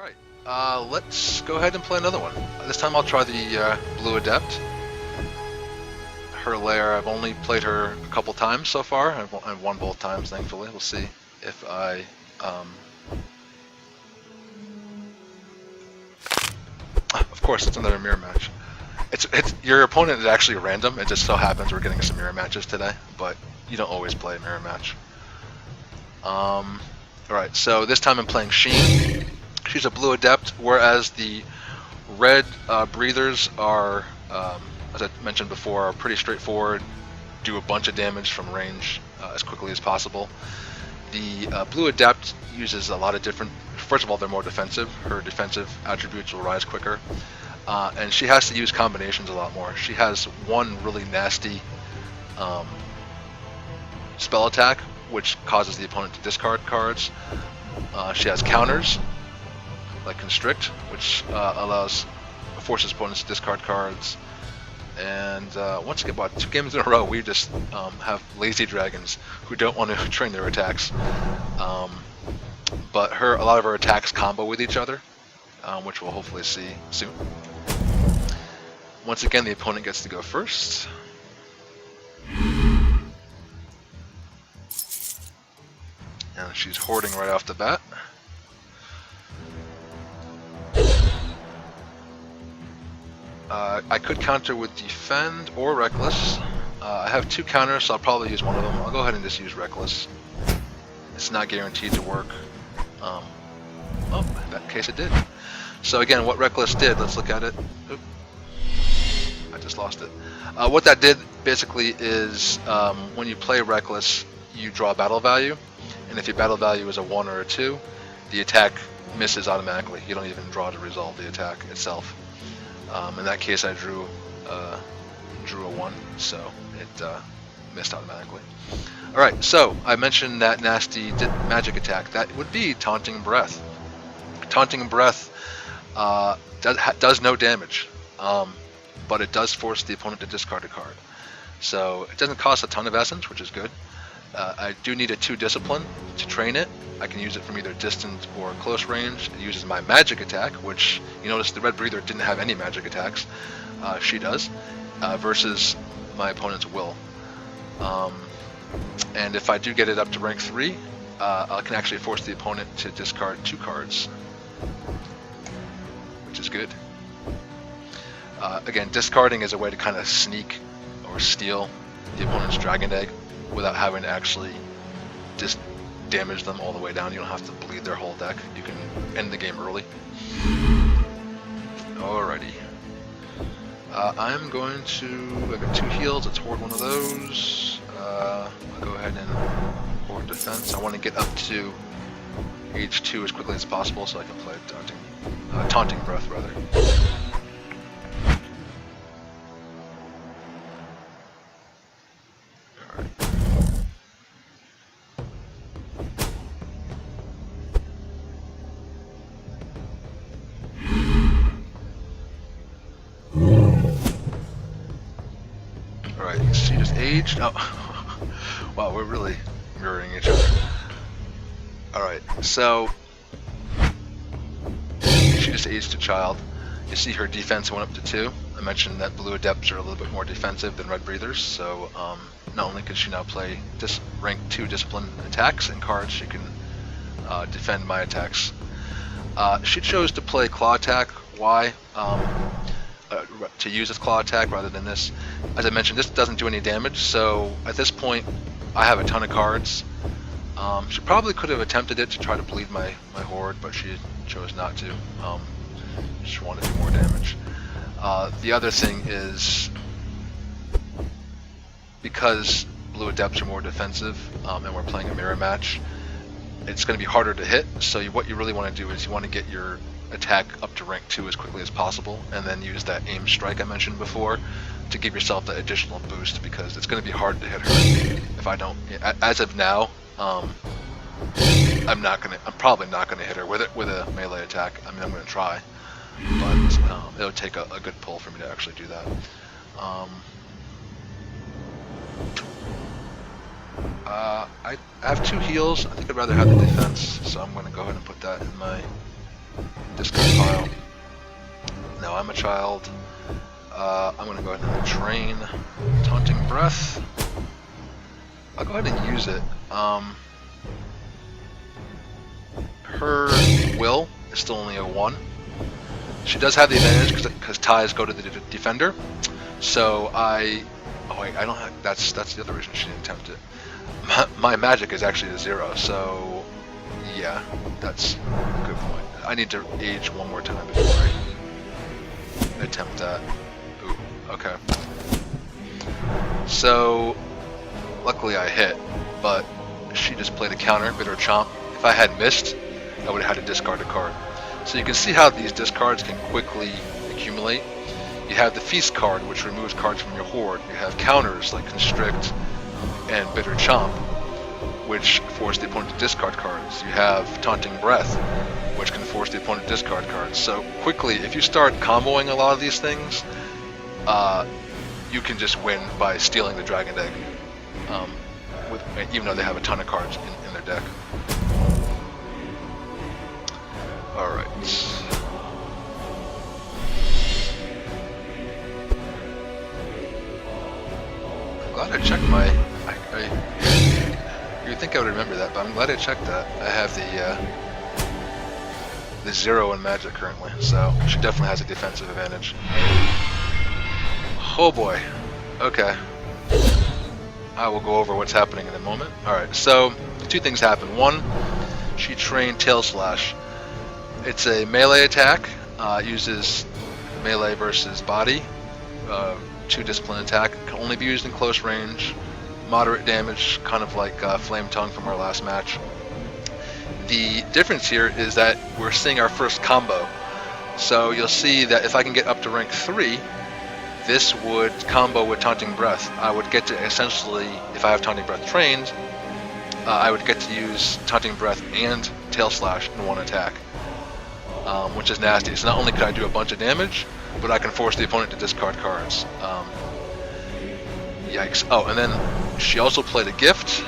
Alright, let's go ahead and play another one. This time I'll try the Blue Adept. Her lair, I've only played her a couple times so far. I've won both times, thankfully. We'll see if I... Of course, it's another mirror match. It's your opponent is actually random. It just so happens we're getting some mirror matches today, but you don't always play a mirror match. Alright, so this time I'm playing Sheen. She's a blue adept, whereas the red breathers are, as I mentioned before, are pretty straightforward, do a bunch of damage from range as quickly as possible. The blue adept uses a lot of different, first of all, they're more defensive. Her defensive attributes will rise quicker. And she has to use combinations a lot more. She has one really nasty spell attack, which causes the opponent to discard cards. She has counters, like Constrict, which forces opponents to discard cards. And once again, about 2 games in a row, we just have lazy dragons who don't want to train their attacks. But a lot of her attacks combo with each other, which we'll hopefully see soon. Once again, the opponent gets to go first. And she's hoarding right off the bat. I could counter with Defend or Reckless. I have 2 counters, so I'll probably use one of them. I'll go ahead and just use Reckless. It's not guaranteed to work. Oh, in that case it did. So again, what Reckless did, let's look at it. Oop. I just lost it. What that did basically is when you play Reckless, you draw battle value. And if your battle value is a 1 or a 2, the attack misses automatically. You don't even draw to resolve the attack itself. In that case, I drew a 1, so it missed automatically. Alright, so I mentioned that nasty magic attack. That would be Taunting Breath. Taunting Breath does no damage, but it does force the opponent to discard a card. So it doesn't cost a ton of essence, which is good. I do need a 2 discipline to train it. I can use it from either distant or close range. It uses my magic attack, which you notice the red breather didn't have any magic attacks. She does, versus my opponent's will. And if I do get it up to rank 3, I can actually force the opponent to discard 2 cards, which is good. Again, discarding is a way to kind of sneak or steal the opponent's Dragon Egg without having to actually just damage them all the way down. You don't have to bleed their whole deck. You can end the game early. Alrighty. I'm going to... I got 2 heals. Let's hoard one of those. I'll go ahead and hoard defense. I want to get up to age 2 as quickly as possible so I can play Taunting Breath, rather. Alright, she just aged. Oh, wow, we're really mirroring each other. Alright, so she just aged a child. You see her defense went up to 2. I mentioned that blue adepts are a little bit more defensive than red breathers, so not only can she now play rank 2 discipline attacks and cards, she can defend my attacks. She chose to play claw attack. Why? To use its claw attack rather than this. As I mentioned, this doesn't do any damage, so at this point I have a ton of cards. She probably could have attempted it to try to bleed my horde, but she chose not to. She wanted to do more damage. The other thing is, because blue adepts are more defensive and we're playing a mirror match, it's going to be harder to hit, so what you really want to do is you want to get your attack up to rank 2 as quickly as possible, and then use that aim strike I mentioned before to give yourself that additional boost, because it's going to be hard to hit her. If I don't, as of now, I'm probably not going to hit her with a melee attack. I mean, I'm going to try, but it would take a good pull for me to actually do that. I have 2 heals. I think I'd rather have the defense, so I'm going to go ahead and put that in my Discard pile. Now I'm a child. I'm going to go ahead and train Taunting Breath. I'll go ahead and use it. Her will is still only a 1. She does have the advantage because ties go to the defender. So I don't have. That's the other reason she didn't attempt it. My magic is actually a 0. So yeah, that's a good point. I need to age one more time before I attempt that. Ooh, okay. So luckily I hit, but she just played a counter, Bitter Chomp. If I had missed, I would have had to discard a card. So you can see how these discards can quickly accumulate. You have the Feast card, which removes cards from your hoard. You have counters like Constrict and Bitter Chomp, which force the opponent to discard cards. You have Taunting Breath, which can force the opponent to discard cards. So quickly, if you start comboing a lot of these things, you can just win by stealing the Dragon Egg, even though they have a ton of cards in their deck. Alright. I'm glad I checked my... you'd think I would remember that, but I'm glad I checked that. I have the 0 in Magic currently, so she definitely has a defensive advantage. Oh boy. Okay. I will go over what's happening in a moment. Alright, so 2 things happen. 1, she trained Tail Slash. It's a melee attack, uses melee versus body, 2 discipline attack, can only be used in close range, moderate damage, kind of like Flame Tongue from our last match. The difference here is that we're seeing our first combo. So you'll see that if I can get up to rank 3, this would combo with Taunting Breath. I would get to essentially, if I have Taunting Breath trained, I would get to use Taunting Breath and Tail Slash in one attack. Which is nasty. So not only could I do a bunch of damage, but I can force the opponent to discard cards. Yikes. Oh, and then she also played a gift,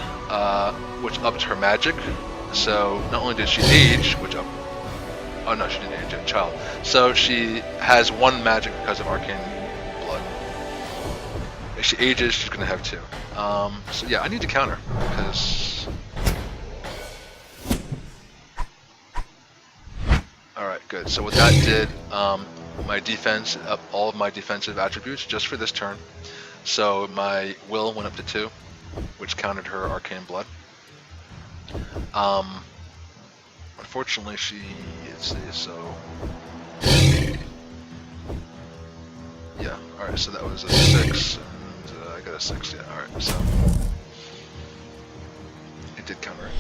which upped her magic. So not only did she age, which up... Oh no, she didn't age, a child. So she has 1 magic because of Arcane Blood. If she ages, she's going to have 2. So yeah, I need to counter, because... Alright, good. So what that did, my defense, up all of my defensive attributes just for this turn. So my will went up to 2, which countered her Arcane Blood. Unfortunately, she is so... Yeah, alright, so that was a 6, and I got a 6, yeah, alright, so... It did counter it.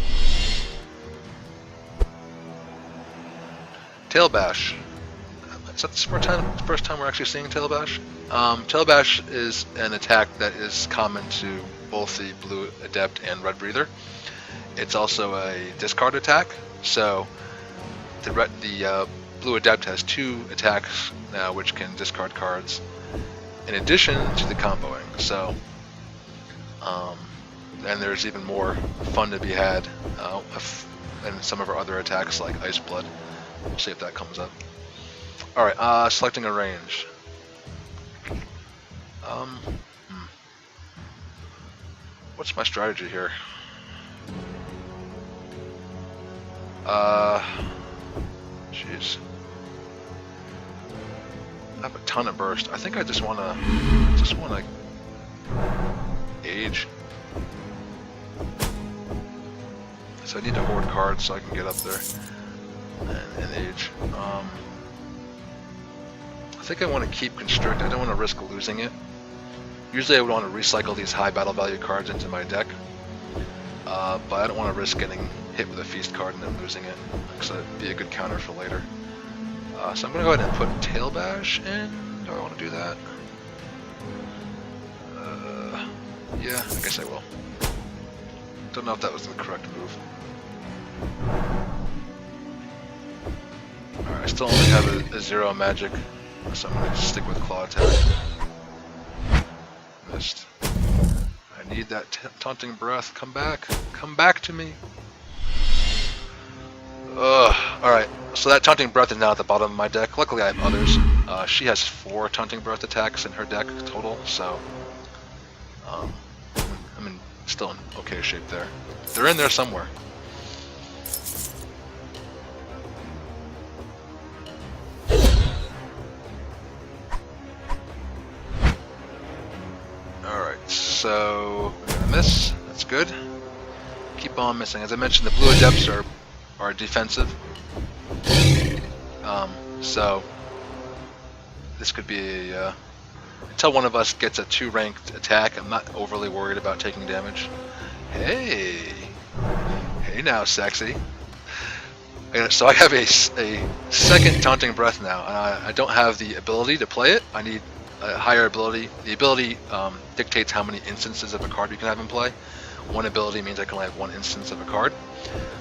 Tail Bash. Is that the first time we're actually seeing Tail Bash? Tail Bash is an attack that is common to both the Blue Adept and Red Breather. It's also a discard attack, so the Blue Adept has 2 attacks now which can discard cards in addition to the comboing. So, and there's even more fun to be had in some of our other attacks like Ice Blood. We'll see if that comes up. Alright, selecting a range. What's my strategy here? Jeez. I have a ton of burst. I think I just wanna age. So I need to hoard cards so I can get up there and age. I think I want to keep Constrict. I don't want to risk losing it. Usually I would want to recycle these high battle value cards into my deck, but I don't want to risk getting hit with a Feast card and then losing it, because that'd be a good counter for later. So I'm going to go ahead and put Tail Bash in. Do I want to do that? Yeah, I guess I will. Don't know if that was the correct move. Alright, I still only have a 0 magic, so I'm going to stick with Claw Attack. Missed. I need that Taunting Breath. Come back. Come back to me. Ugh. Alright. So that Taunting Breath is now at the bottom of my deck. Luckily I have others. She has 4 Taunting Breath attacks in her deck total, so I'm still in okay shape there. They're in there somewhere. Alright, so we're gonna miss. That's good. Keep on missing. As I mentioned, the blue adepts are defensive. So this could be a, until one of us gets a 2 ranked attack, I'm not overly worried about taking damage. Hey now, sexy. So I have a second Taunting Breath now, and I don't have the ability to play it. I need a higher ability. The ability dictates how many instances of a card you can have in play. One ability means I can only have 1 instance of a card.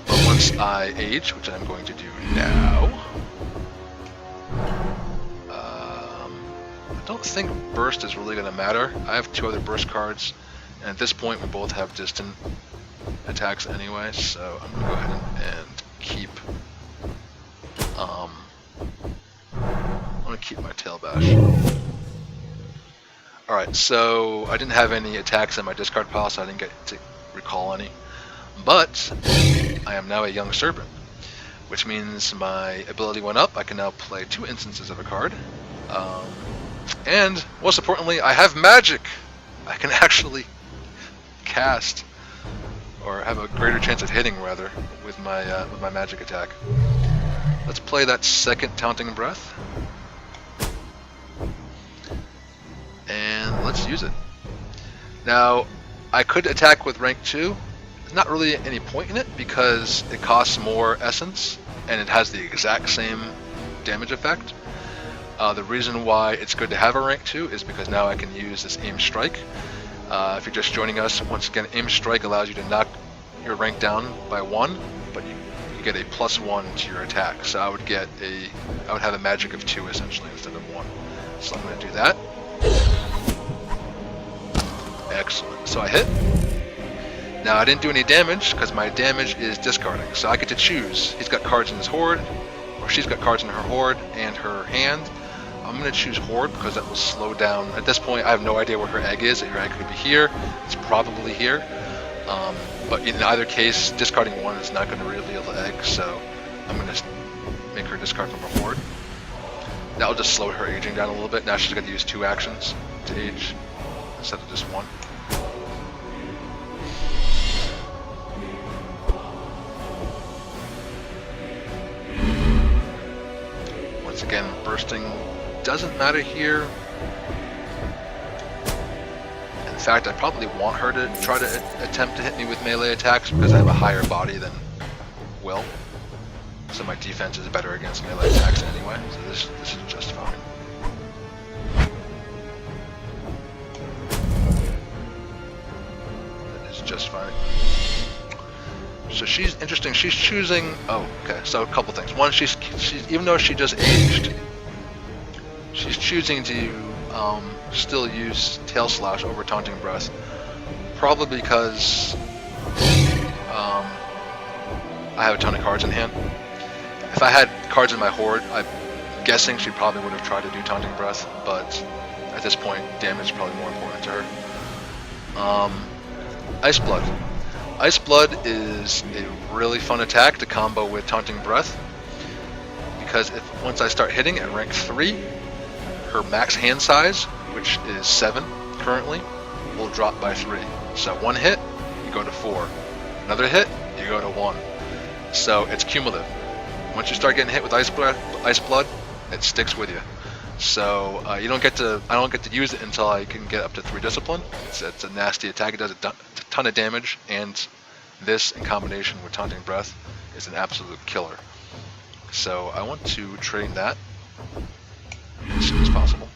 But once I age, which I'm going to do now, I don't think burst is really going to matter. I have 2 other burst cards, and at this point we both have distant attacks anyway, so I'm going to go ahead and keep I'm going to keep my Tail Bash. Alright, so I didn't have any attacks in my discard pile, so I didn't get to recall any. But I am now a Young Serpent, which means my ability went up. I can now play 2 instances of a card. And most importantly, I have magic! I can actually cast, or have a greater chance of hitting rather, with my magic attack. Let's play that second Taunting Breath. And let's use it. Now, I could attack with rank 2. There's not really any point in it because it costs more essence and it has the exact same damage effect. The reason why it's good to have a rank 2 is because now I can use this Aim Strike. If you're just joining us, once again, Aim Strike allows you to knock your rank down by 1, but you get a +1 to your attack. So I would have a magic of 2 essentially instead of 1. So I'm going to do that. Excellent. So I hit. Now I didn't do any damage because my damage is discarding. So I get to choose. He's got cards in his hoard, or she's got cards in her hoard and her hand. I'm going to choose hoard because that will slow down. At this point I have no idea where her egg is. Her egg could be here. It's probably here. But in either case, discarding 1 is not going to reveal the egg. So I'm going to make her discard from her hoard. That will just slow her aging down a little bit. Now she's got to use 2 actions to age instead of just 1. Once again, bursting doesn't matter here. In fact, I probably want her to try to attempt to hit me with melee attacks because I have a higher body than Will. So my defense is better against melee attacks anyway, so this is just fine. That is just fine. So she's interesting. She's choosing. Oh, okay. So a couple things. One, she's even though she just aged, she's choosing to still use Tail Slash over Taunting Breath, probably because I have a ton of cards in hand. If I had cards in my hoard, I'm guessing she probably would have tried to do Taunting Breath, but at this point, damage is probably more important to her. Ice Blood. Ice Blood is a really fun attack to combo with Taunting Breath, because once I start hitting at rank 3, her max hand size, which is 7 currently, will drop by 3. So 1 hit, you go to 4. Another hit, you go to 1. So it's cumulative. Once you start getting hit with Ice Blood, it sticks with you. So I don't get to use it until I can get up to 3 discipline. It's a nasty attack. It does a ton of damage, and this in combination with Taunting Breath is an absolute killer. So I want to train that as soon as possible,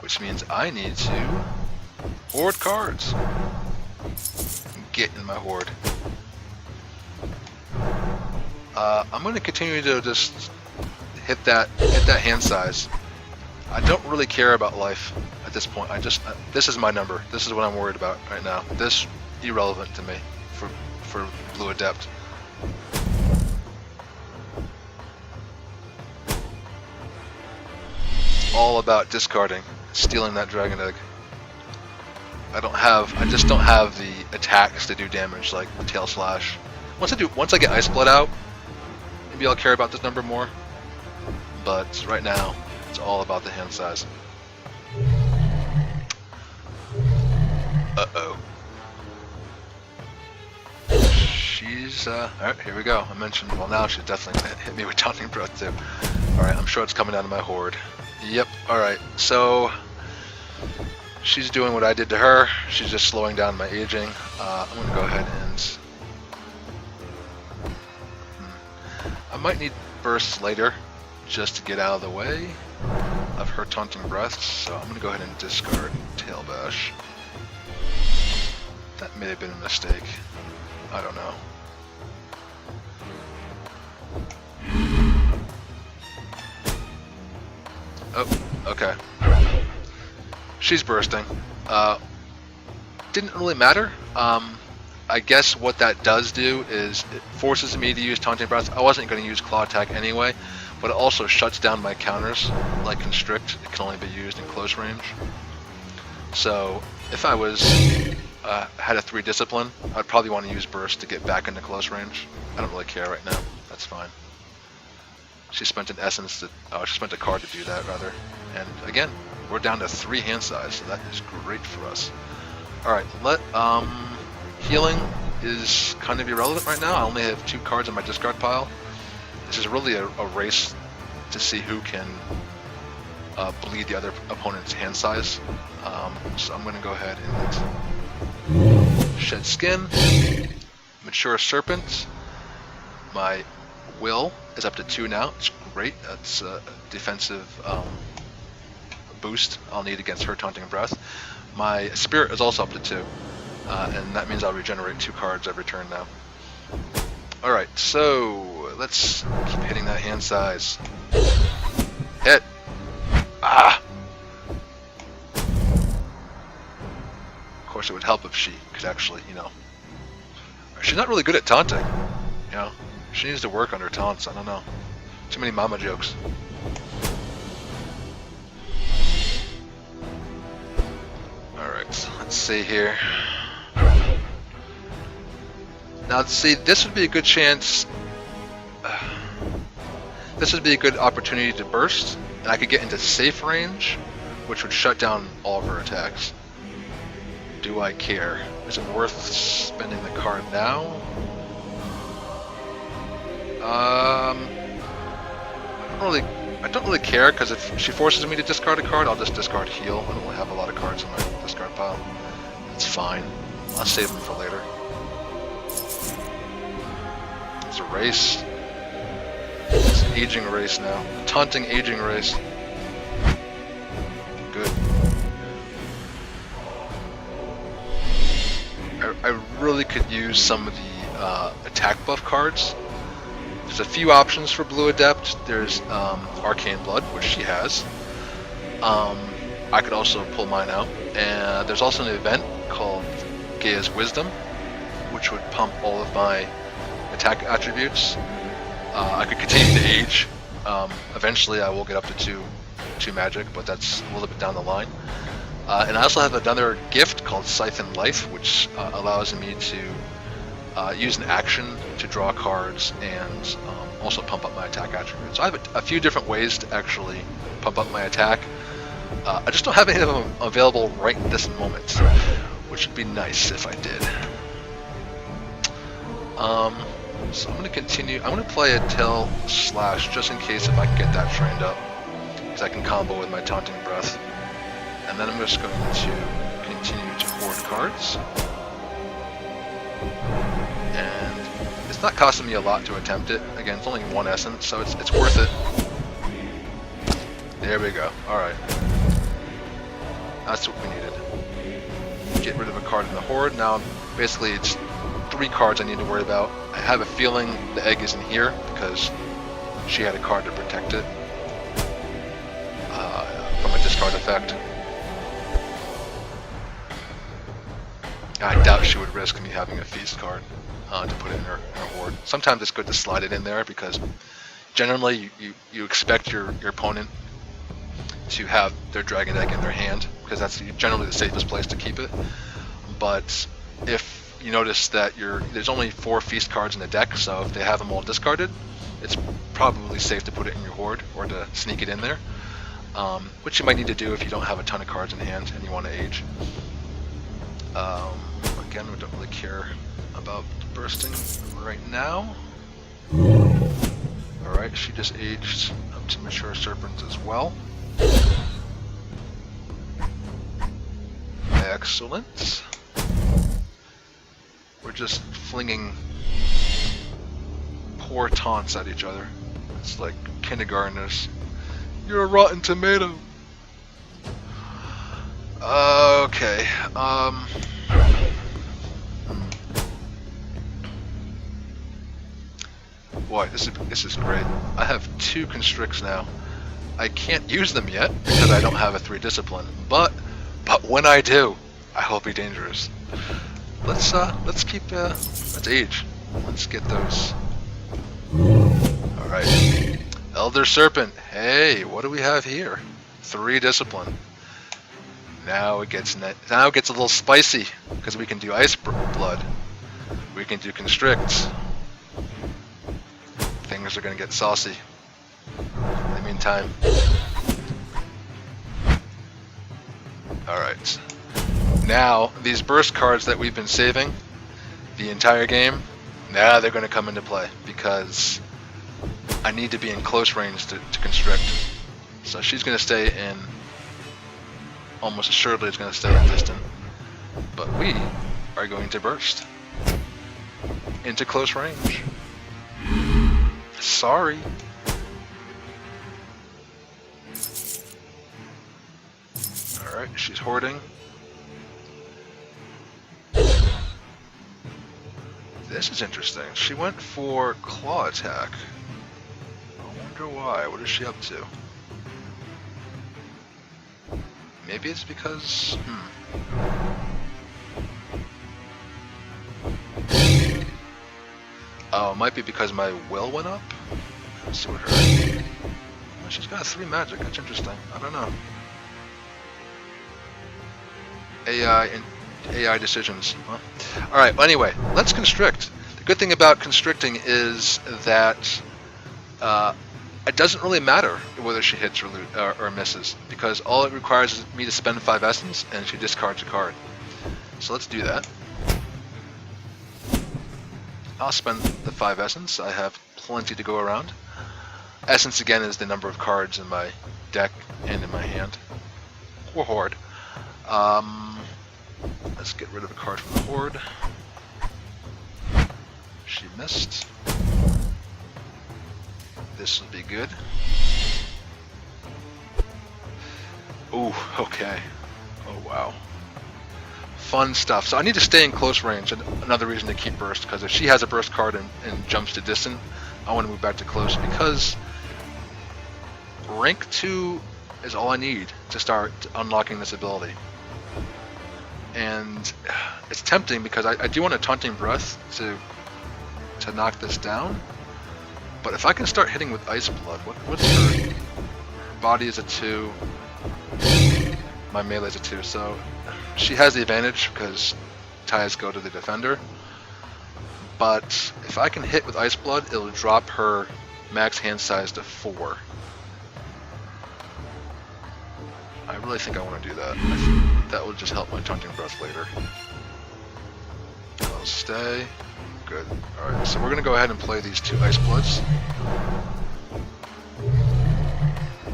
which means I need to hoard cards. Get in my hoard. I'm going to continue to just hit that hand size. I don't really care about life at this point. This is my number. This is what I'm worried about right now. This irrelevant to me for Blue Adept. all about discarding, stealing that dragon egg. I just don't have the attacks to do damage like the tail slash. Once I get Ice Blood out, maybe I'll care about this number more. But right now, it's all about the hand size. Uh-oh. She's, alright, here we go. I mentioned, well now she's definitely gonna hit me with Taunting Breath too. Alright, I'm sure it's coming down to my horde. Yep, alright, so she's doing what I did to her. She's just slowing down my aging. I'm gonna go ahead and... I might need bursts later, just to get out of the way of her Taunting Breath, so I'm gonna go ahead and discard Tail Bash. That may have been a mistake. I don't know. Oh, okay. She's bursting. Didn't really matter. I guess what that does do is it forces me to use Taunting Breath. I wasn't going to use Claw Attack anyway, but it also shuts down my counters, like Constrict. It can only be used in close range. So if I was had a 3 discipline, I'd probably want to use Burst to get back into close range. I don't really care right now. That's fine. She spent an essence to, she spent a card to do that rather. And again, we're down to 3 hand size, so that is great for us. Alright, healing is kind of irrelevant right now. I only have 2 cards in my discard pile. This is really a race to see who can bleed the other opponent's hand size. So I'm going to go ahead and Shed Skin, Mature Serpent. My Will is up to 2 now. It's great. That's a defensive boost I'll need against her Taunting Breath. My Spirit is also up to 2. And that means I'll regenerate 2 cards every turn now. Alright, so let's keep hitting that hand size. Hit! Ah! Of course it would help if she could actually, you know... She's not really good at taunting, you know? She needs to work on her taunts, I don't know. Too many mama jokes. Alright, let's see here. Now, see, this would be a good chance. This would be a good opportunity to burst, and I could get into safe range, which would shut down all of her attacks. Do I care? Is it worth spending the card now? I don't really care, because if she forces me to discard a card, I'll just discard heal. I don't really have a lot of cards in my discard pile. It's fine. I'll save them for later. It's a race. It's an aging race now. A taunting aging race. Good. I really could use some of the attack buff cards. There's a few options for Blue Adept. There's Arcane Blood, which she has. I could also pull mine out. And there's also an event called Gaia's Wisdom, which would pump all of my attack attributes. I could continue to age. Eventually I will get up to 2 magic, but that's a little bit down the line. And I also have another gift called Siphon Life, which allows me to use an action to draw cards and also pump up my attack attributes. So I have a few different ways to actually pump up my attack. I just don't have any of them available right this moment, which would be nice if I did. So I'm going to continue. I'm going to play a Tail Slash just in case if I can get that trained up, because I can combo with my Taunting Breath. And then I'm just going to continue to hoard cards. And it's not costing me a lot to attempt it. Again, it's only 1 essence, so it's worth it. There we go. Alright. That's what we needed. Get rid of a card in the horde. Now, basically, it's 3 cards I need to worry about. I have a feeling the egg isn't here because she had a card to protect it from a discard effect. I doubt she would risk me having a feast card to put it in her horde. Sometimes it's good to slide it in there because generally you expect your opponent to have their dragon egg in their hand, because that's generally the safest place to keep it. But if you notice that there's only 4 feast cards in the deck, so if they have them all discarded, it's probably safe to put it in your hoard or to sneak it in there, which you might need to do if you don't have a ton of cards in hand and you want to age. Again, we don't really care about bursting right now. Alright, she just aged up to mature serpents as well. Excellent. We're just flinging poor taunts at each other. It's like kindergartners. You're a rotten tomato. Okay. Boy, this is great. I have 2 constricts now. I can't use them yet because I don't have a 3 discipline. But when I do, I hope be dangerous. Let's age. Let's get those. All right. Elder Serpent. Hey, what do we have here? 3 discipline. Now it gets a little spicy because we can do Ice Blood. We can do Constrict. Things are gonna get saucy. In the meantime. Alright. Now, these burst cards that we've been saving the entire game, now they're gonna come into play because I need to be in close range to constrict. So she's gonna stay in, almost assuredly it's gonna stay in distant. But we are going to burst into close range. Sorry. Alright, she's hoarding. This is interesting. She went for claw attack. I wonder why. What is she up to? Maybe it's because... Oh, it might be because my will went up? Let's see what her... Well, she's got 3 magic. That's interesting. I don't know. AI decisions. Huh? Alright, well, anyway, let's constrict. The good thing about constricting is that it doesn't really matter whether she hits or misses, because all it requires is me to spend 5 essence and she discards a card. So let's do that. I'll spend the 5 essence. I have plenty to go around. Essence again is the number of cards in my deck and in my hand. Or hoard. Let's get rid of a card from the hoard. She missed. This will be good. Ooh, okay. Oh wow. Fun stuff. So I need to stay in close range, and another reason to keep burst, because if she has a burst card and jumps to distant, I want to move back to close, because rank 2 is all I need to start unlocking this ability. And it's tempting because I do want a Taunting Breath to knock this down, but if I can start hitting with Ice Blood, what's her body is a 2, my melee is a 2, so she has the advantage because ties go to the defender. But if I can hit with Ice Blood, it'll drop her max hand size to 4. I really think I want to do that. That will just help my Taunting Breath later. I'll stay. Good. Alright, so we're going to go ahead and play these 2 Ice Bloods.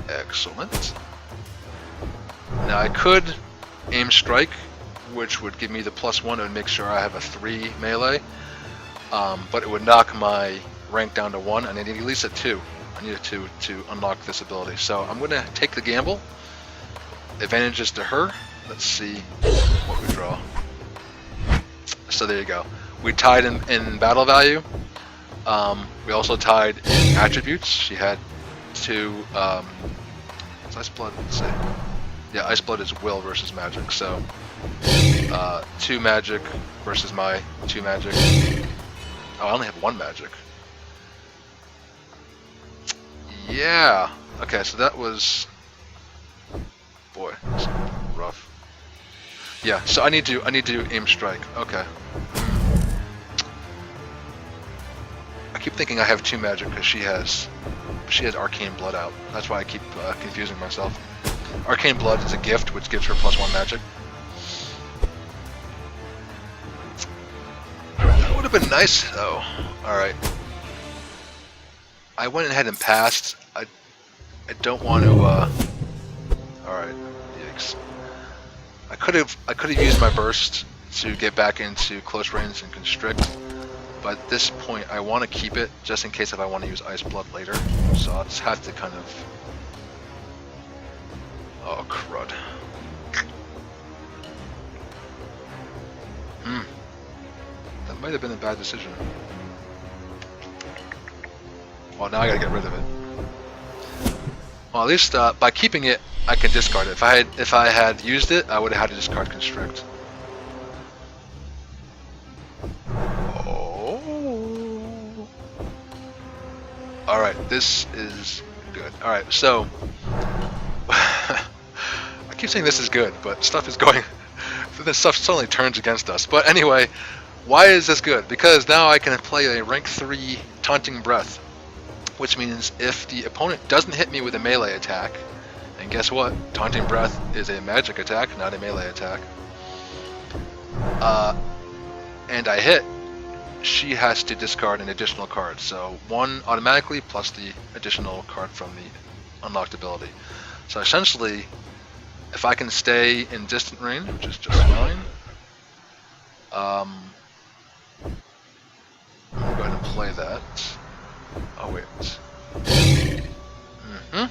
Excellent. Now I could aim strike, which would give me the +1 and make sure I have a 3 melee, but it would knock my rank down to 1. I need at least a 2. I need a 2 to unlock this ability. So I'm going to take the gamble. Advantages to her. Let's see what we draw. So there you go. We tied in battle value. We also tied in attributes. She had 2. What's Ice Blood? Let's see. Yeah, Ice Blood is will versus magic. So 2 magic versus my 2 magic. Oh, I only have 1 magic. Yeah. Okay, so that was boy, that's rough. Yeah, so I need to aim strike. Okay. I keep thinking I have 2 magic because she has arcane blood out. That's why I keep confusing myself. Arcane blood is a gift which gives her +1 magic. That would have been nice though. All right. I went ahead and passed. I don't want to. All right. Yikes. I could have used my burst to get back into close range and constrict, but at this point I want to keep it just in case if I want to use Ice Blood later. So I'll just have to kind of. Oh crud. That might have been a bad decision. Well, now I gotta get rid of it. Well, at least by keeping it, I can discard it. If I had used it, I would have had to discard Constrict. Oh. All right, this is good. All right, so I keep saying this is good, but stuff is going. This stuff suddenly turns against us. But anyway, why is this good? Because now I can play a rank 3 Taunting Breath, which means if the opponent doesn't hit me with a melee attack, and guess what? Taunting Breath is a magic attack, not a melee attack. And I hit, she has to discard an additional card. So 1 automatically plus the additional card from the unlocked ability. So essentially, if I can stay in distant range, which is just fine, I'm going to go ahead and play that. Oh wait. I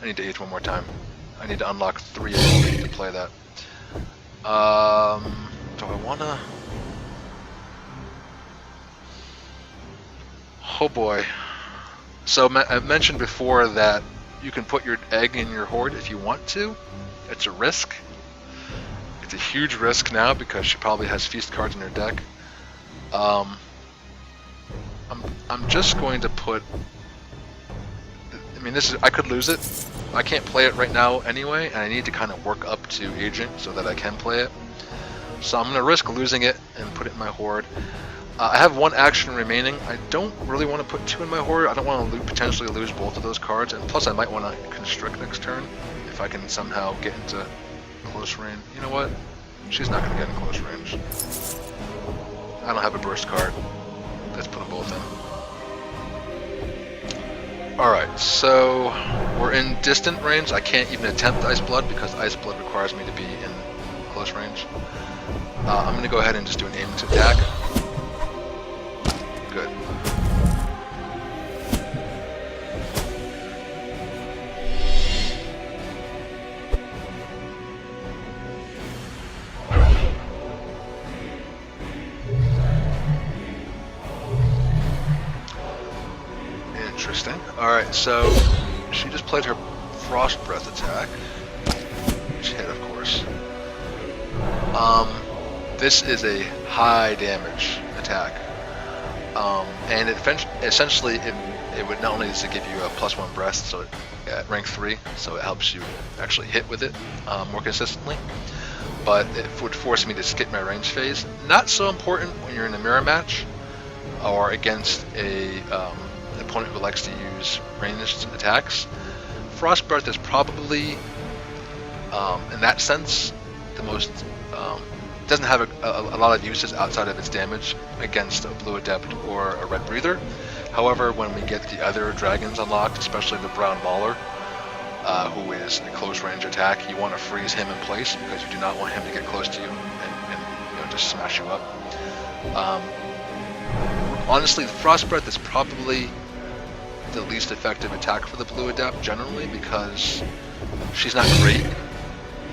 need to age one more time. I need to unlock 3 ability to play that. Do I wanna? Oh boy. So I mentioned before that you can put your egg in your hoard if you want to. It's a risk. It's a huge risk now because she probably has feast cards in her deck. I'm just going to put. I mean, I could lose it. I can't play it right now anyway, and I need to kind of work up to aging so that I can play it. So I'm going to risk losing it and put it in my hoard. I have 1 action remaining. I don't really want to put 2 in my hoard. I don't want to potentially lose both of those cards, and plus I might want to constrict next turn if I can somehow get into close range. You know what? She's not going to get in close range. I don't have a burst card. Let's put them both in. Alright, so we're in distant range. I can't even attempt Ice Blood because Ice Blood requires me to be in close range. I'm going to go ahead and just do an aim to attack. Good. Interesting. Alright, so she just played her Frost Breath attack, which hit, of course. This is a high damage attack. And essentially it would not only does it give you a +1 breath, so at rank 3, so it helps you actually hit with it more consistently, but it would force me to skip my range phase. Not so important when you're in a mirror match or against an opponent who likes to use ranged attacks. Frost Breath is probably, in that sense, the most doesn't have a lot of uses outside of its damage against a Blue Adept or a Red Breather. However, when we get the other dragons unlocked, especially the Brown Mauler, who is a close range attack, you want to freeze him in place because you do not want him to get close to you and just smash you up. Honestly, Frost Breath is probably the least effective attack for the Blue Adept generally because she's not great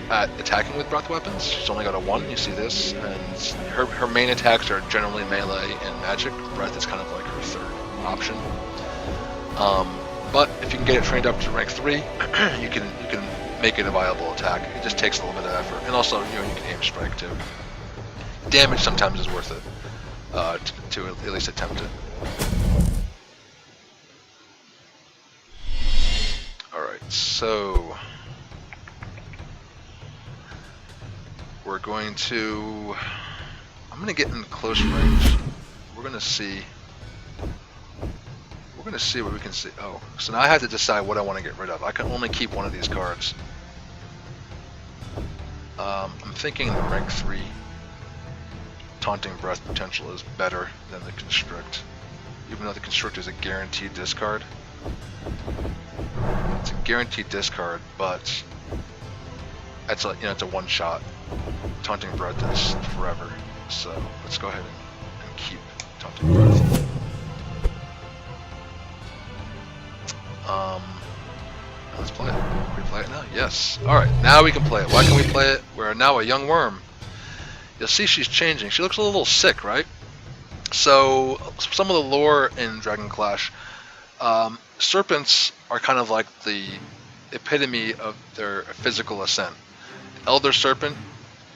at attacking with breath weapons. She's only got a 1, you see this, and her main attacks are generally melee and magic. Breath is kind of like her 3rd option. But if you can get it trained up to rank 3, you can make it a viable attack. It just takes a little bit of effort, and also you can aim strike too. Damage sometimes is worth it to at least attempt it. All right, so. we're going to... I'm going to get in close range. We're going to see... We're going to see what we can see. Oh, so now I have to decide what I want to get rid of. I can only keep one of these cards. I'm thinking the rank 3 Taunting Breath potential is better than the Constrict. Even though the Constrict is a guaranteed discard. It's a guaranteed discard, but it's a, it's a one-shot. Taunting Breath is forever. So let's go ahead and keep Taunting Breath. Let's play it. Can we play it now? Yes. Alright, now we can play it. Why can we play it? We're now a young worm. You'll see she's changing. She looks a little sick, right? So, some of the lore in DragonClash, serpents are kind of like the epitome of their physical ascent. Elder Serpent,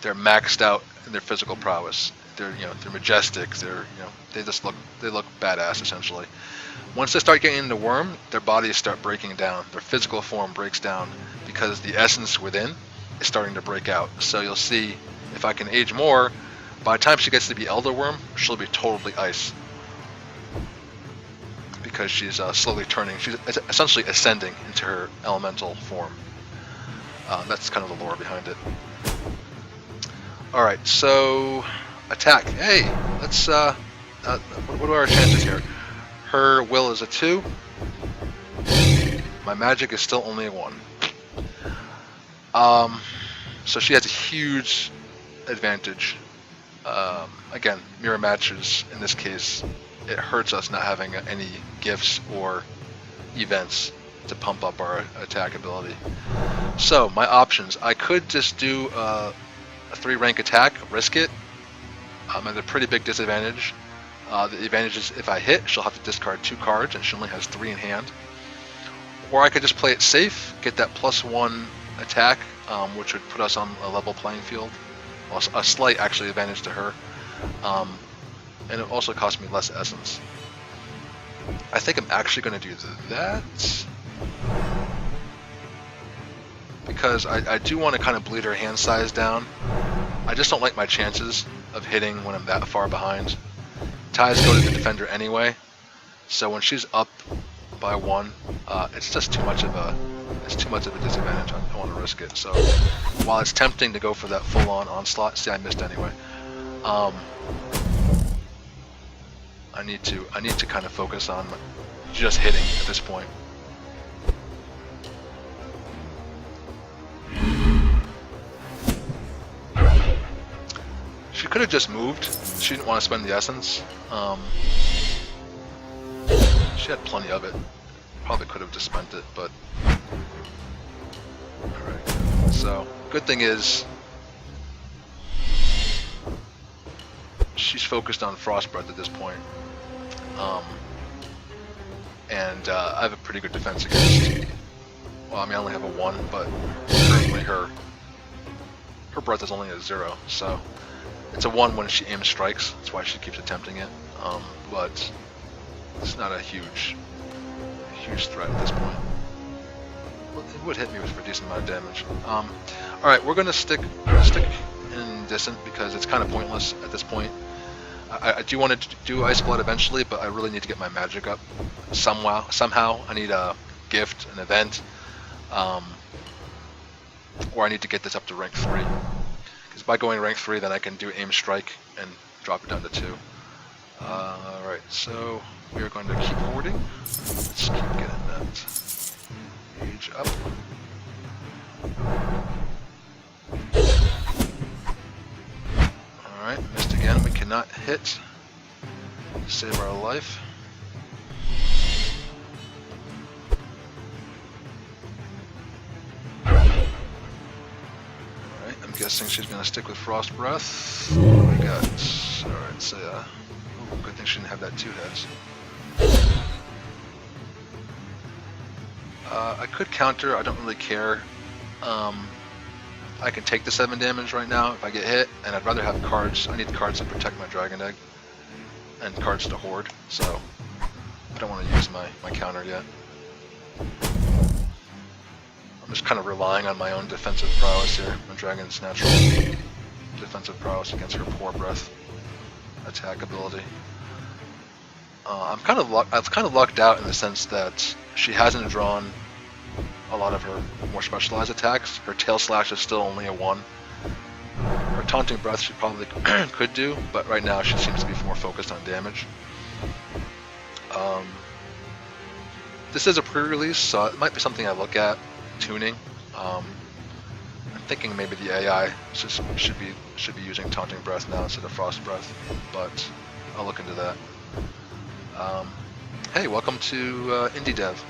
they're maxed out in their physical prowess. They're, they're majestic. They're, they look badass essentially. Once they start getting into worm, their bodies start breaking down. Their physical form breaks down because the essence within is starting to break out. So you'll see, if I can age more, by the time she gets to be Elder Worm, she'll be totally ice. Because she's slowly turning, she's essentially ascending into her elemental form. That's kind of the lore behind it. Alright, so attack. Hey, let's what are our chances here? Her will is a 2. My magic is still only a 1. So she has a huge advantage. Again, mirror matches in this case. It hurts us not having any gifts or events to pump up our attack ability. So my options: I could just do a 3-rank attack, risk it. I'm at a pretty big disadvantage. The advantage is if I hit, she'll have to discard 2 cards, and she only has 3 in hand. Or I could just play it safe, get that +1 attack, which would put us on a level playing field. Well, a slight, actually, advantage to her. And it also cost me less essence. I think I'm actually going to do that. Because I do want to kind of bleed her hand size down. I just don't like my chances of hitting when I'm that far behind. Ties go to the defender anyway, so when she's up by 1, it's just too much of a disadvantage. I want to risk it. So while it's tempting to go for that full-on onslaught, see, I missed anyway. I need to kind of focus on just hitting at this point. She could have just moved. She didn't want to spend the essence. She had plenty of it. Probably could have just spent it, but... Alright. So, good thing is... she's focused on Frost Breath at this point. And I have a pretty good defense against... Well, I mean, I only have a 1, but currently her breath is only a 0, so... It's a 1 when she aims strikes, that's why she keeps attempting it, but it's not a huge threat at this point. Well, it would hit me with a decent amount of damage. Alright, we're going to stick in Distant because it's kind of pointless at this point. I do want to do Ice Blood eventually, but I really need to get my magic up somehow. I need a gift, an event, or I need to get this up to rank 3. By going rank 3, then I can do aim strike and drop it down to 2. Alright, so we are going to keep hoarding. Let's keep getting that age up. Alright, missed again. We cannot hit to save our life. Guessing she's going to stick with Frost Breath. What do we got? Alright, so good thing she didn't have that 2 heads. I could counter, I don't really care. I can take the 7 damage right now if I get hit, and I'd rather have cards. I need cards to protect my Dragon Egg, and cards to hoard, so I don't want to use my counter yet. I'm just kind of relying on my own defensive prowess here. My dragon's natural. defensive prowess against her poor breath attack ability. I've kind of lucked out in the sense that she hasn't drawn a lot of her more specialized attacks. Her tail slash is still only a 1. Her taunting breath she probably could do, but right now she seems to be more focused on damage. This is a pre-release, so it might be something I look at tuning. I'm thinking maybe the AI should be using taunting breath now instead of frost breath, but I'll look into that. Hey, welcome to Indie Dev.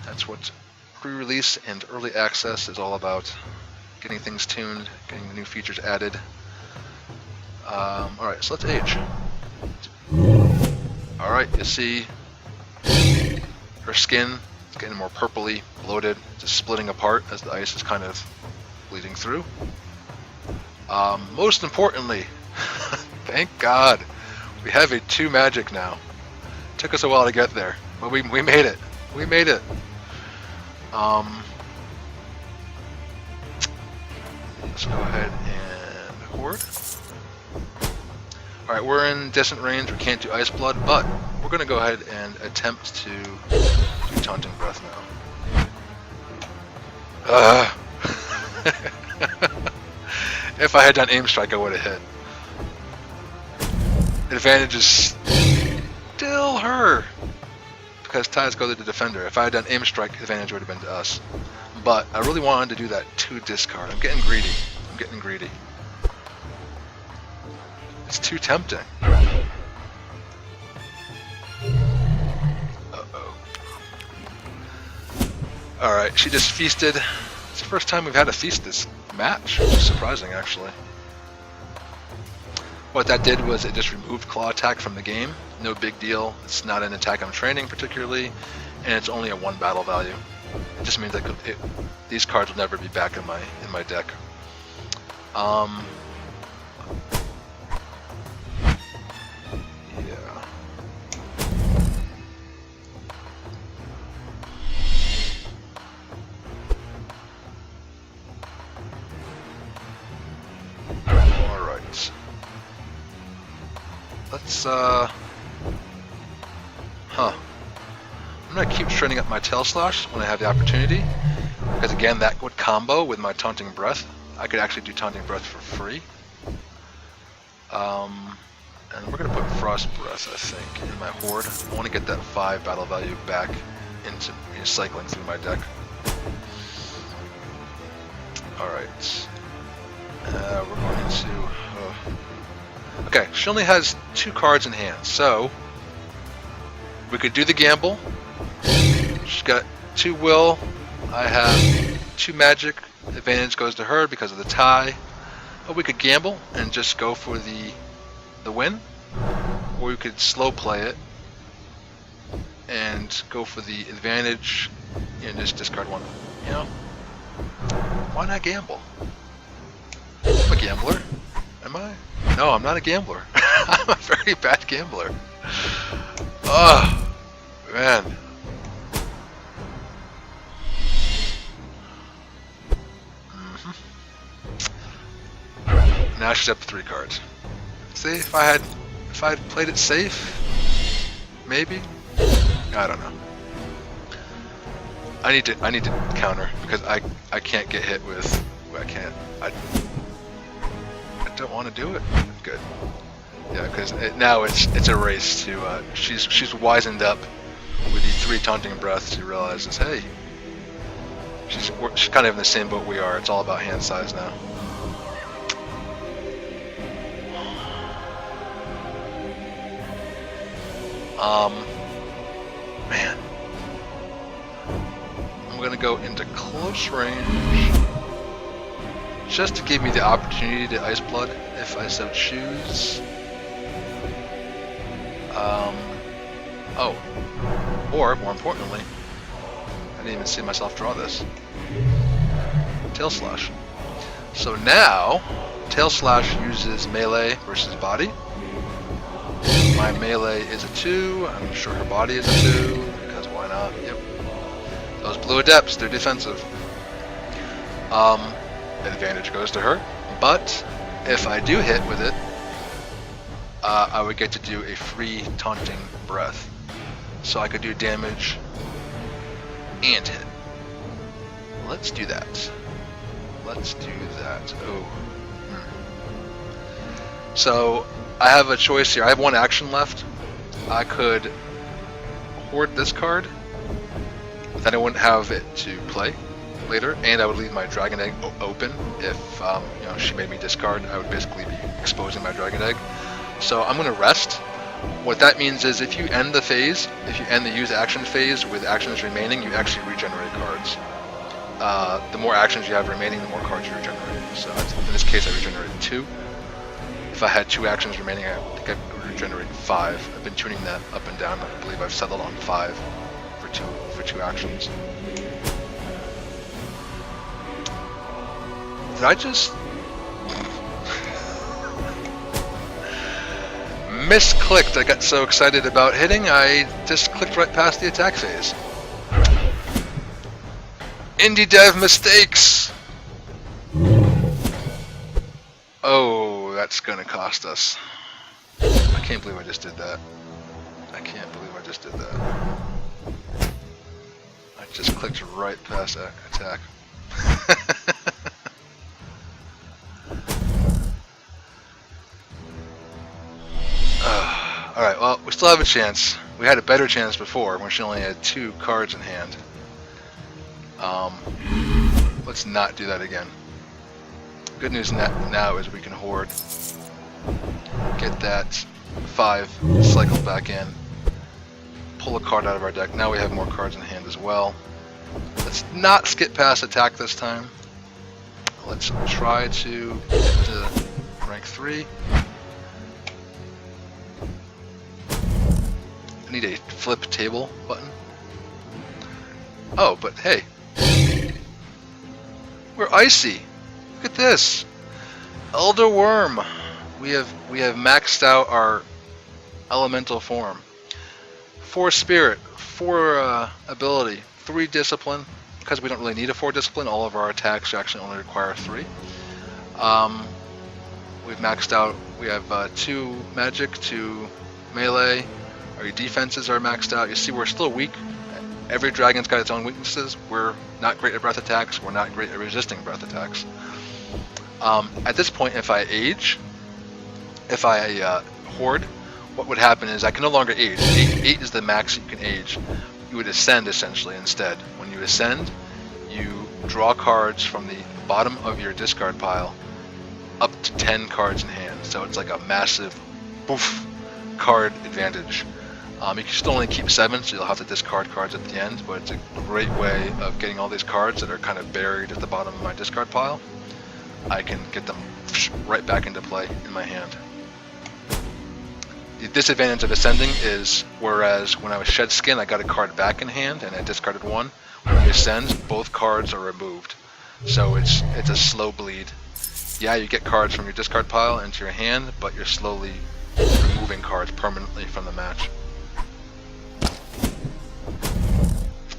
That's what pre-release and early access is all about. Getting things tuned, getting the new features added. Alright, so let's age. Alright, you see her skin is getting more purpley, bloated, just splitting apart as the ice is kind of bleeding through. Most importantly, thank God, we have a 2 magic now. Took us a while to get there, but we made it. We made it. Let's go ahead and horde. Alright, we're in distant range, we can't do Ice Blood, but we're going to go ahead and attempt to do Taunting Breath now. If I had done Aim Strike, I would have hit. Advantage is still her, because ties go to the defender. If I had done Aim Strike, advantage would have been to us. But I really wanted to do that 2 discard. I'm getting greedy. I'm getting greedy. It's too tempting. Uh-oh. Alright, she just feasted. It's the first time we've had a feast this match, which is surprising actually. What that did was it just removed Claw Attack from the game. No big deal. It's not an attack I'm training particularly, and it's only a 1 battle value. It just means that these cards will never be back in my deck. Yeah. All right. Let's I'm gonna keep training up my Tail Slash when I have the opportunity, because again that would combo with my Taunting Breath. I could actually do Taunting Breath for free. And we're gonna put Frost Breath, I think, in my horde. I want to get that 5 battle value back into cycling through my deck. Alright. We're going to... Okay, she only has 2 cards in hand, so we could do the gamble. She's got 2 will. I have 2 magic. Advantage goes to her because of the tie. But we could gamble and just go for the win, or we could slow play it and go for the advantage and just discard 1. You know, why not gamble? I'm a gambler. Am I? No, I'm not a gambler. I'm a very bad gambler. Oh, man. Now she's up to 3 cards. See, if I had played it safe, maybe. I don't know. I need to counter because I can't get hit with. I don't want to do it. Good. Yeah, because now it's a race to. She's wizened up with the 3 taunting breaths. She realizes, hey, she's kind of in the same boat we are. It's all about hand size now. Man. I'm gonna go into close range just to give me the opportunity to Ice Blood if I so choose. Oh. Or, more importantly, I didn't even see myself draw this. Tail Slash. So now, Tail Slash uses melee versus body. My melee is a 2, I'm sure her body is a 2, because why not? Yep. Those blue adepts, they're defensive. Advantage goes to her. But if I do hit with it, I would get to do a free taunting breath. So I could do damage and hit. Let's do that. Let's do that. Oh. So I have a choice here. I have one action left. I could hoard this card, but then I wouldn't have it to play later, and I would leave my Dragon Egg open. If you know, she made me discard, I would basically be exposing my Dragon Egg. So I'm going to rest. What that means is if you end the phase, if you end the use action phase with actions remaining, you actually regenerate cards. The more actions you have remaining, the more cards you regenerate. So in this case, I regenerated 2. If I had 2 actions remaining, I think I would regenerate 5. I've been tuning that up and down. I believe I've settled on 5 for two actions. Did I just misclicked? I got so excited about hitting, I just clicked right past the attack phase. Indie dev mistakes! Oh, that's gonna cost us. I can't believe I just did that. I can't believe I just did that. I just clicked right past that attack. Alright, well, we still have a chance. We had a better chance before when she only had 2 cards in hand. Let's not do that again. Good news now is we can hoard. Get that 5 cycled back in. Pull a card out of our deck. Now we have more cards in hand as well. Let's not skip past attack this time. Let's try to get to rank 3. I need a flip table button. Oh, but hey. We're icy. Look at this. Elder Worm. We have maxed out our elemental form. 4 spirit, 4 ability, 3 discipline. Because we don't really need a 4 discipline, all of our attacks actually only require 3. We've maxed out. We have 2 magic, 2 melee. Our defenses are maxed out. You see, we're still weak. Every dragon's got its own weaknesses. We're not great at breath attacks. We're not great at resisting breath attacks. At this point, if I age, if I hoard, what would happen is I can no longer age. 8 is the max you can age. You would ascend essentially instead. When you ascend, you draw cards from the bottom of your discard pile up to 10 cards in hand. So it's like a massive poof card advantage. You can still only keep 7, so you'll have to discard cards at the end, but it's a great way of getting all these cards that are kind of buried at the bottom of my discard pile. I can get them right back into play in my hand. The disadvantage of ascending is, whereas when I was shed skin, I got a card back in hand and I discarded 1. When you ascend, both cards are removed. So it's a slow bleed. Yeah, you get cards from your discard pile into your hand, but you're slowly removing cards permanently from the match.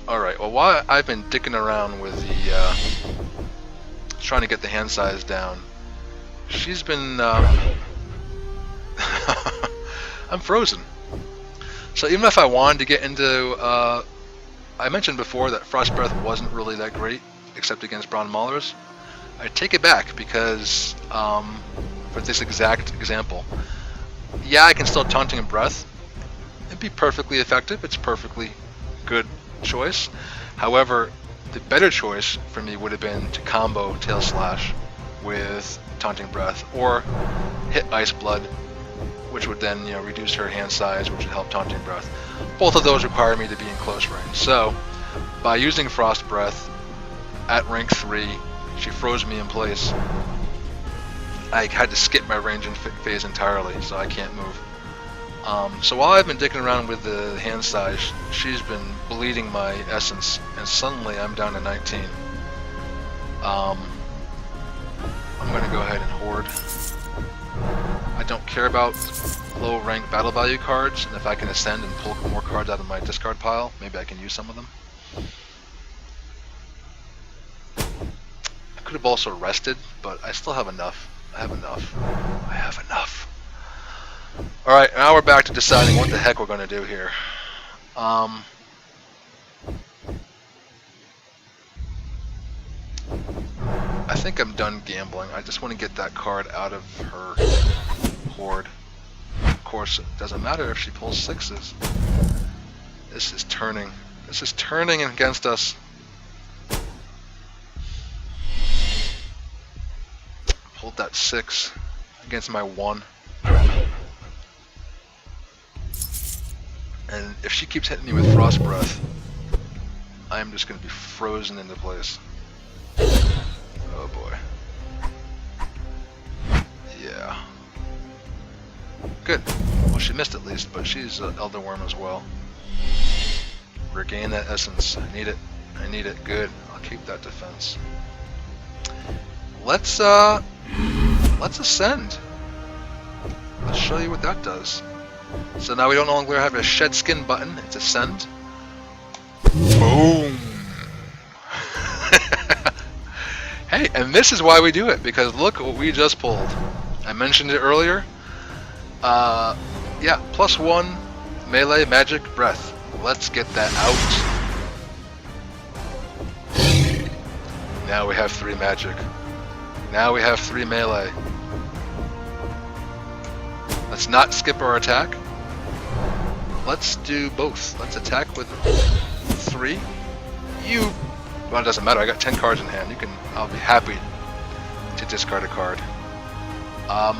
Alright, well, while I've been dicking around with the trying to get the hand size down, she's been I'm frozen. So even if I wanted to get into I mentioned before that Frost Breath wasn't really that great except against Brown Maulers. I take it back because for this exact example, yeah, I can still Taunting Breath. It'd be perfectly effective. It's perfectly good choice. However, the better choice for me would have been to combo Tail Slash with Taunting Breath or hit Ice Blood, which would then reduce her hand size, which would help Taunting Breath. Both of those require me to be in close range. So by using Frost Breath at rank 3, she froze me in place. I had to skip my range and phase entirely, so I can't move. So while I've been dicking around with the hand size, she's been bleeding my essence, and suddenly I'm down to 19. I'm going to go ahead and hoard. I don't care about low rank battle value cards, and if I can ascend and pull more cards out of my discard pile, maybe I can use some of them. I could have also rested, but I still have enough. I have enough. I have enough. Alright, now we're back to deciding what the heck we're going to do here. I think I'm done gambling. I just want to get that card out of her hoard. Of course, it doesn't matter if she pulls 6s. This is turning. This is turning against us. Hold that 6 against my 1. And if she keeps hitting me with Frost Breath, I'm just going to be frozen into place. Oh boy. Yeah. Good. Well, she missed at least, but she's Elder Worm as well. Regain that essence. I need it. I need it. Good. I'll keep that defense. Let's ascend. Let's show you what that does. So now we don't no longer have a shed skin button. It's ascend. Boom. Hey, and this is why we do it, because look what we just pulled. I mentioned it earlier. Yeah, +1 melee magic breath. Let's get that out. Now we have 3 magic. Now we have 3 melee. Let's not skip our attack. Let's do both. Let's attack with 3. Well, it doesn't matter. I got 10 cards in hand. I'll be happy to discard a card. I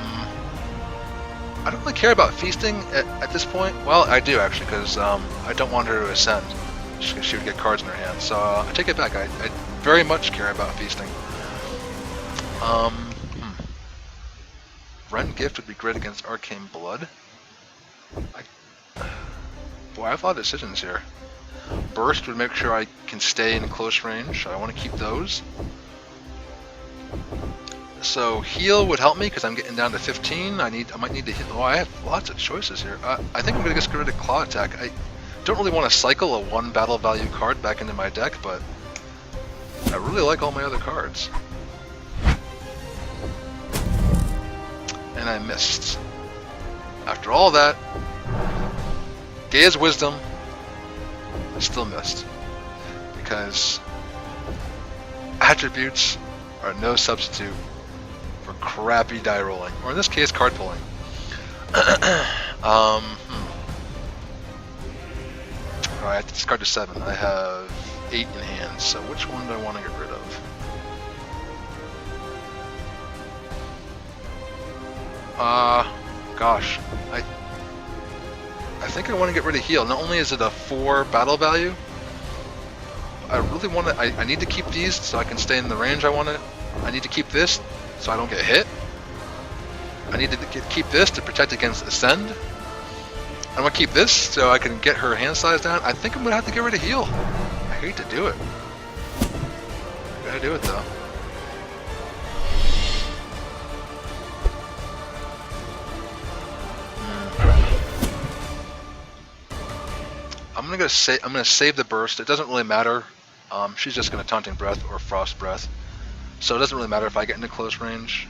don't really care about feasting at this point. Well, I do actually, because I don't want her to ascend. She would get cards in her hand. So I take it back. I very much care about feasting. Rend Gift would be great against Arcane Blood. Boy, I have a lot of decisions here. Burst would make sure I can stay in close range. I want to keep those. So heal would help me because I'm getting down to 15. I might need to hit. Oh, I have lots of choices here. I think I'm going to get rid of Claw Attack. I don't really want to cycle a 1 battle value card back into my deck, but I really like all my other cards. And I missed. After all that, Gaia's Wisdom, I still missed. Because attributes are no substitute for crappy die rolling, or in this case, card pulling. Alright, I have to discard to 7. I have 8 in hand, so which one do I want to get rid of? Gosh, I think I want to get rid of heal. Not only is it a 4 battle value, I really want to. I need to keep these so I can stay in the range I want to. I need to keep this so I don't get hit. I need to keep this to protect against ascend. I'm gonna keep this so I can get her hand size down. I think I'm gonna have to get rid of heal. I hate to do it. I gotta do it though. I'm gonna save the burst. It doesn't really matter. She's just gonna taunting breath or frost breath, so it doesn't really matter if I get into close range.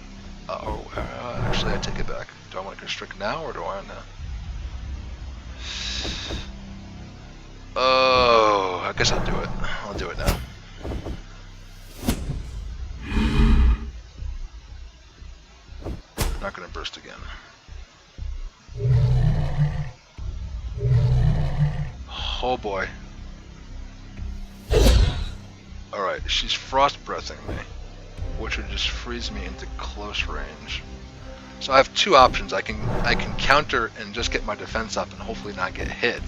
Actually, I take it back. Do I want to constrict now or do I want to? Oh, I guess I'll do it. I'll do it now. Not gonna burst again. Oh boy. Alright, she's frost breathing me, which would just freeze me into close range. So I have 2 options. I can counter and just get my defense up and hopefully not get hit.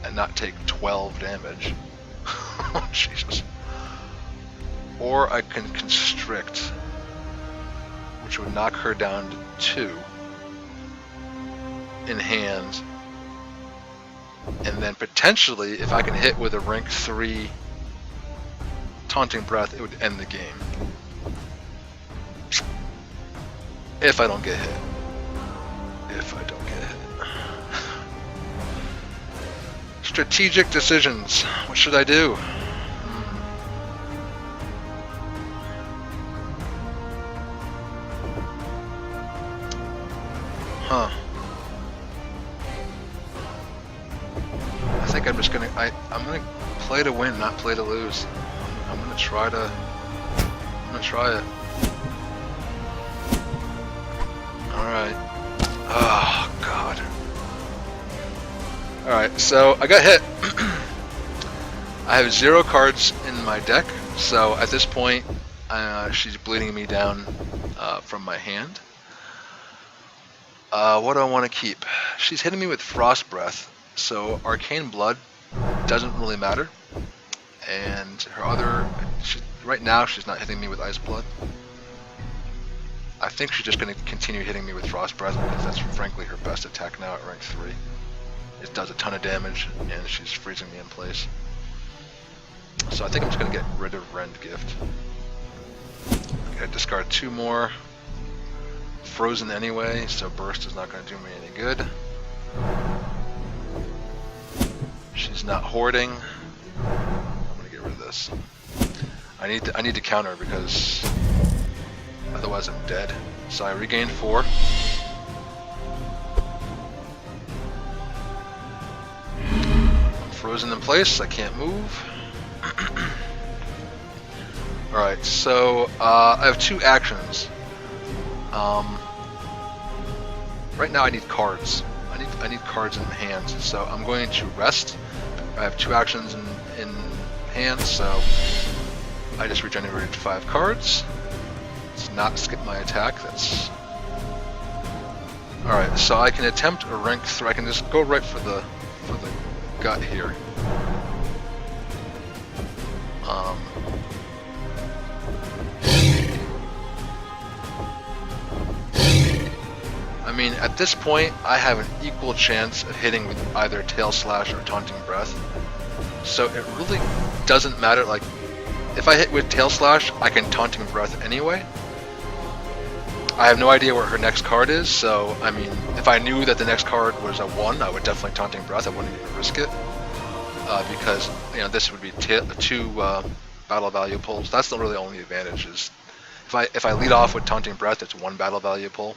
And not take 12 damage. Oh, Jesus. Or I can constrict, which would knock her down to 2 in hand. And then potentially, if I can hit with a rank 3 taunting breath, it would end the game. If I don't get hit. If I don't get hit. Strategic decisions. What should I do? Huh. I think I'm just gonna, I'm gonna play to win, not play to lose. I'm gonna try it. Alright. Oh, God. Alright, so I got hit. I have 0 cards in my deck, so at this point, she's bleeding me down from my hand. What do I want to keep? She's hitting me with Frost Breath, so Arcane Blood doesn't really matter. And her other, right now she's not hitting me with Ice Blood. I think she's just going to continue hitting me with Frost Breath because that's frankly her best attack now at rank 3. It does a ton of damage and she's freezing me in place. So I think I'm just going to get rid of Rend Gift. Okay, discard 2 more. Frozen anyway, so Burst is not going to do me any good. She's not hoarding. I'm going to get rid of this. I need to counter because otherwise I'm dead. So I regained 4. I'm frozen in place. I can't move. Alright, so I have 2 actions. Right now I need cards. I need cards in hand, so I'm going to rest. I have 2 actions in hand, so I just regenerated 5 cards. Let's not skip my attack. That's alright. So I can attempt a rank 3. I can just go right for the gut here. I mean, at this point, I have an equal chance of hitting with either Tail Slash or Taunting Breath. So it really doesn't matter. Like, if I hit with Tail Slash, I can Taunting Breath anyway. I have no idea where her next card is, so, I mean, if I knew that the next card was a 1, I would definitely Taunting Breath. I wouldn't even risk it. Because, you know, this would be 2 battle value pulls. That's not really the only advantage. Is if I lead off with Taunting Breath, it's 1 battle value pull.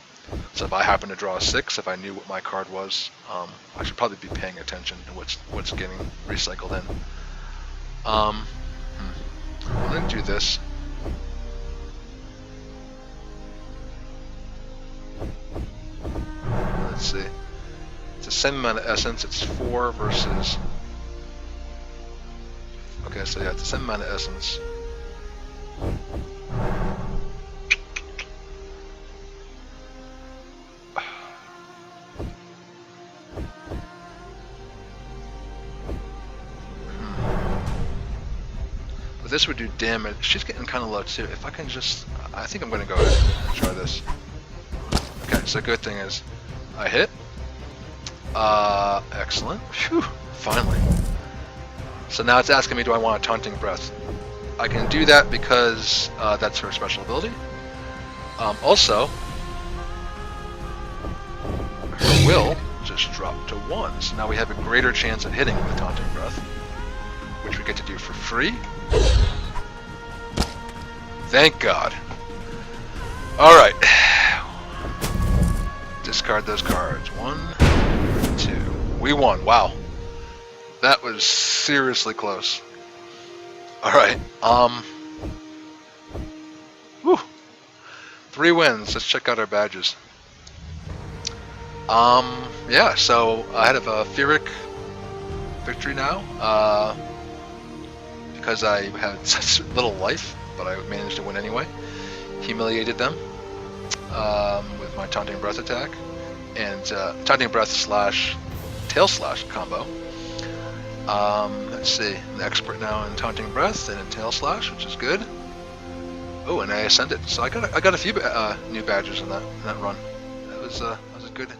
So if I happen to draw a 6, if I knew what my card was, I should probably be paying attention to what's getting recycled in. I'm going to do this. Let's see. It's a semi-mana essence. It's 4 versus... Okay, so yeah, it's a semi-mana essence. But this would do damage. She's getting kind of low too. If I can just... I think I'm going to go ahead and try this. Okay, so good thing is I hit. Excellent. Phew, finally. So now it's asking me, do I want a Taunting Breath? I can do that because that's her special ability. Also, her will just dropped to 1. So now we have a greater chance of hitting with Taunting Breath, which we get to do for free. Thank God. Alright. Discard those cards. 1, 2. We won. Wow. That was seriously close. Alright. Whew. 3 wins. Let's check out our badges. Yeah, so I have a Pyrrhic victory now. Because I had such little life, but I managed to win anyway. Humiliated them with my Taunting Breath attack. And Taunting Breath slash Tail Slash combo. Let's see, I'm an expert now in Taunting Breath and in Tail Slash, which is good. Oh, and I ascended, so I got a few new badges in that run. That was a good